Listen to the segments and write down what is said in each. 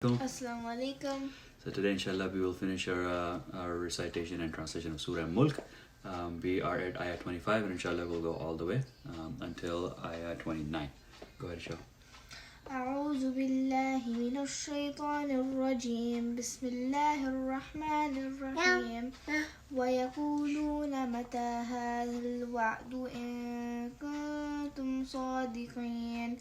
Assalamu alaikum. So today inshallah we will finish our recitation and translation of Surah Mulk. We are at ayat 25 and inshallah we'll go all the way until ayat 29. Go ahead, Shah. أعوذ بالله من الشيطان الرجيم بسم الله الرحمن الرحيم ويقولون متى هذا الوعد إن كنتم صادقين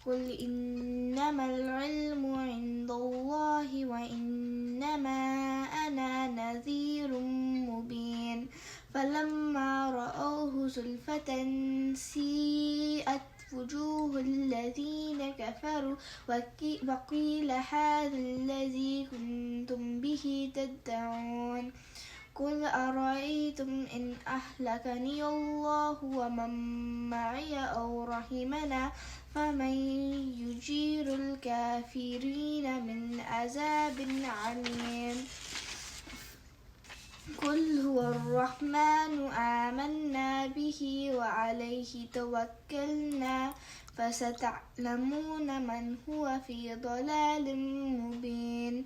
قل إنما العلم عند الله وإنما أنا نذير مبين فلما رأوه زلفة سيئت وجوه الذين كفروا وقيل هذا الذي كنتم به تدعون قل أرأيتم إن أهلكني الله ومن معي أو رحمنا فمن يجير الكافرين من عذاب عليم قل هو الرحمن آمنا به وعليه توكلنا فستعلمون من هو في ضلال مبين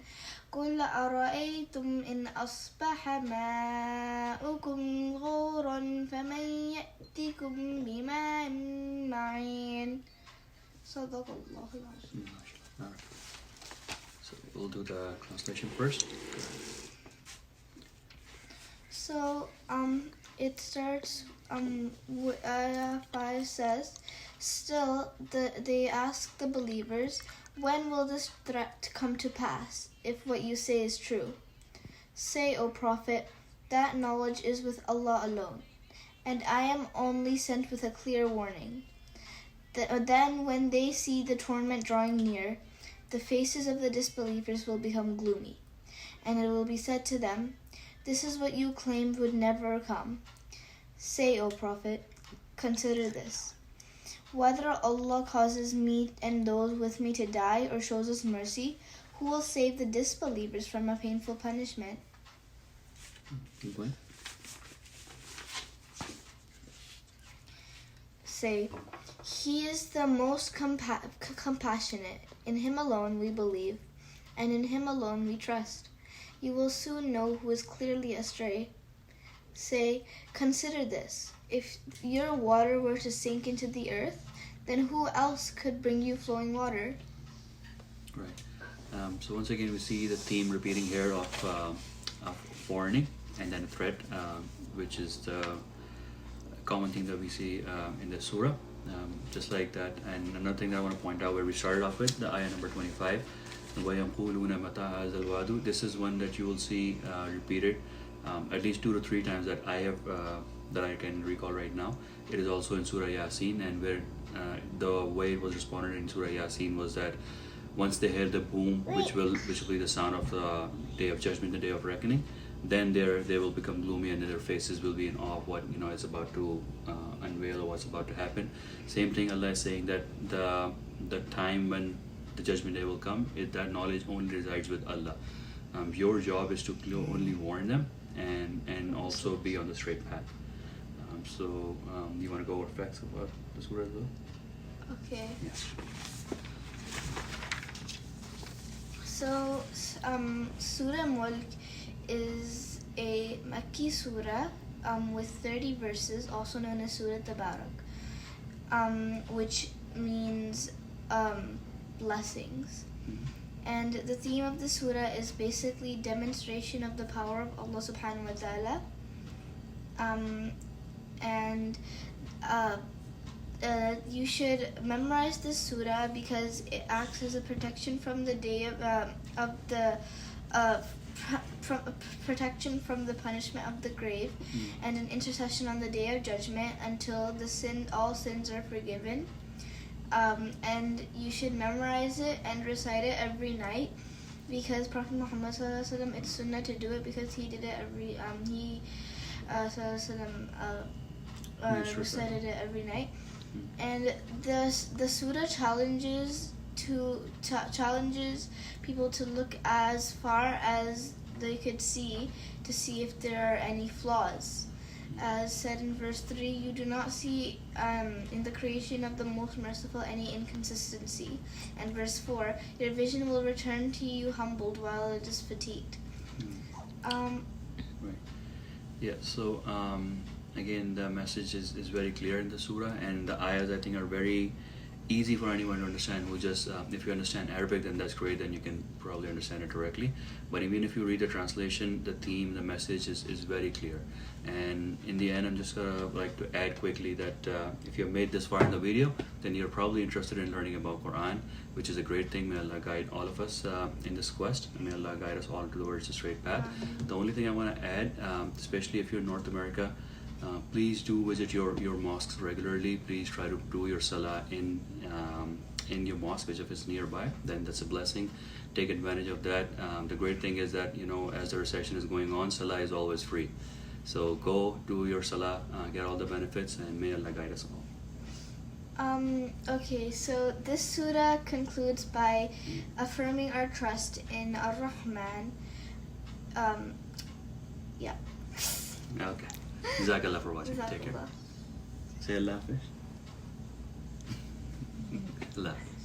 قل أرأيتم إن أصبح ماؤكم غورا فمن يأتكم بماء معين صدق الله العظيم. So we'll do the translation first. So it starts with 5 says, still they ask the believers, when will this threat come to pass, if what you say is true? Say, O Prophet, that knowledge is with Allah alone, and I am only sent with a clear warning. Then when they see the torment drawing near, the faces of the disbelievers will become gloomy, and it will be said to them, this is what you claimed would never come. Say, O Prophet, consider this. Whether Allah causes me and those with me to die or shows us mercy, who will save the disbelievers from a painful punishment? Say, He is the most compassionate. In Him alone we believe, and in Him alone we trust. You will soon know who is clearly astray. Say, consider this. If your water were to sink into the earth, then who else could bring you flowing water? Right. So once again we see the theme repeating here of warning and then threat, which is the common thing that we see in the surah. Just like that. And another thing that I want to point out where we started off with, the ayah number 25. This is one that you will see repeated at least 2 to 3 times that I can recall right now. It is also in Surah Yasin, and where the way it was responded in Surah Yasin was that once they hear the boom, which will be the sound of the day of judgment, the day of reckoning, then they will become gloomy and their faces will be in awe of what is about to unveil or what's about to happen. Same thing, Allah is saying that the time when the judgment day will come, that knowledge only resides with Allah. Your job is to only warn them and also be on the straight path. So you want to go over facts about the surah as well? Okay. Yes. So Surah Mulk is a Makki surah with 30 verses, also known as Surah Thematic, which means blessings. And the theme of the surah is basically demonstration of the power of Allah subhanahu wa ta'ala. You should memorize this surah because it acts as a protection from the day protection from the punishment of the grave, and an intercession on the day of judgment until all sins are forgiven. And you should memorize it and recite it every night because Prophet Muhammad ﷺ, it's sunnah to do it because he did it recited it every night. And the surah challenges people to look as far as they could see to see if there are any flaws. as said in verse 3, you do not see in the creation of the Most Merciful any inconsistency. And verse 4, your vision will return to you humbled while it is fatigued. Right. Yeah, so again, the message is very clear in the surah, and the ayahs, I think, are very easy for anyone to understand who just, if you understand Arabic, then that's great, then you can probably understand it directly. But even if you read the translation, the theme, the message is very clear. And in the end, I'm just gonna like to add quickly that if you have made this far in the video, then you're probably interested in learning about Quran, which is a great thing. May Allah guide all of us in this quest, and may Allah guide us all towards the straight path. The only thing I want to add, especially if you're in North America, please do visit your mosques regularly. Please try to do your salah in your mosque, which if it's nearby, then that's a blessing. Take advantage of that. The great thing is that, you know, as the recession is going on, salah is always free. So go do your salah, get all the benefits, and may Allah guide us all. Okay, so this surah concludes by affirming our trust in Ar-Rahman. Yeah. Okay. Jazakallah for watching. Take care. Jazakallah. Say Allah Hafiz. Allah Hafiz.